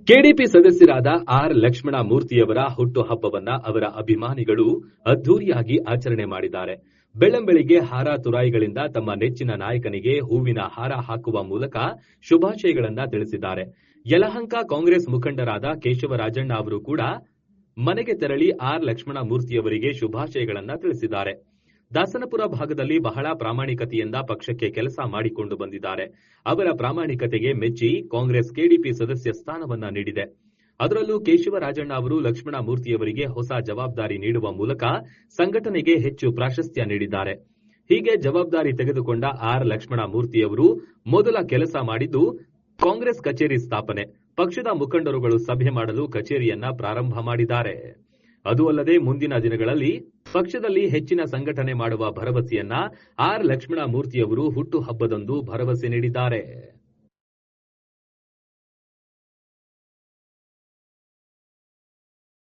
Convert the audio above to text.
KDP ಸದಸ್ಯರಾದ R Lakshmana ಮೂರ್ತಿಯವರ ಹುಟ್ಟುಹಬ್ಬವನ್ನ ಅವರ ಅಭಿಮಾನಿಗಳು ಅದ್ದೂರಿಯಾಗಿ ಆಚರಣೆ ಮಾಡಿದ್ದಾರೆ. ಬೆಳ್ಳಂಬೆಳಿಗ್ಗೆ ಹಾರ ತುರಾಯಿಗಳಿಂದ ತಮ್ಮ ನೆಚ್ಚಿನ ನಾಯಕನಿಗೆ ಹೂವಿನ ಹಾರ ಹಾಕುವ ಮೂಲಕ ಶುಭಾಶಯಗಳನ್ನ ತಿಳಿಸಿದ್ದಾರೆ. ಯಲಹಂಕ ಕಾಂಗ್ರೆಸ್ ಮುಖಂಡರಾದ ಕೇಶವರಾಜಣ್ಣ ಅವರು ಕೂಡ ಮನೆಗೆ ತೆರಳಿ ಆರ್ ಲಕ್ಷ್ಮಣ ಮೂರ್ತಿಯವರಿಗೆ ಶುಭಾಶಯಗಳನ್ನ ತಿಳಿಸಿದ್ದಾರೆ. ದಾಸನಪುರ ಭಾಗದಲ್ಲಿ ಬಹಳ ಪ್ರಾಮಾಣಿಕತೆಯಿಂದ ಪಕ್ಷಕ್ಕೆ ಕೆಲಸ ಮಾಡಿಕೊಂಡು ಬಂದಿದ್ದಾರೆ. ಅವರ ಪ್ರಾಮಾಣಿಕತೆಗೆ ಮೆಚ್ಚಿ ಕಾಂಗ್ರೆಸ್ ಕೆಡಿಪಿ ಸದಸ್ಯ ಸ್ಥಾನವನ್ನ ನೀಡಿದೆ. ಅದರಲ್ಲೂ ಕೇಶವರಾಜಣ್ಣ ಅವರು ಲಕ್ಷ್ಮಣ ಮೂರ್ತಿಯವರಿಗೆ ಹೊಸ ಜವಾಬ್ದಾರಿ ನೀಡುವ ಮೂಲಕ ಸಂಘಟನೆಗೆ ಹೆಚ್ಚು ಪ್ರಾಶಸ್ತ್ಯ ನೀಡಿದ್ದಾರೆ. ಹೀಗೆ ಜವಾಬ್ದಾರಿ ತೆಗೆದುಕೊಂಡ ಆರ್ ಲಕ್ಷ್ಮಣ ಮೂರ್ತಿಯವರು ಮೊದಲ ಕೆಲಸ ಮಾಡಿದ್ದು ಕಾಂಗ್ರೆಸ್ ಕಚೇರಿ ಸ್ಥಾಪನೆ. ಪಕ್ಷದ ಮುಖಂಡರುಗಳು ಸಭೆ ಮಾಡಲು ಕಚೇರಿಯನ್ನ ಪ್ರಾರಂಭ ಮಾಡಿದ್ದಾರೆ. ಅದು ಅಲ್ಲದೆ ಮುಂದಿನ ದಿನಗಳಲ್ಲಿ ಪಕ್ಷದಲ್ಲಿ ಹೆಚ್ಚಿನ ಸಂಘಟನೆ ಮಾಡುವ ಭರವಸೆಯನ್ನ ಆರ್ ಲಕ್ಷ್ಮಣ ಮೂರ್ತಿಯವರು ಹುಟ್ಟುಹಬ್ಬದಂದು ಭರವಸೆ ನೀಡಿದ್ದಾರೆ.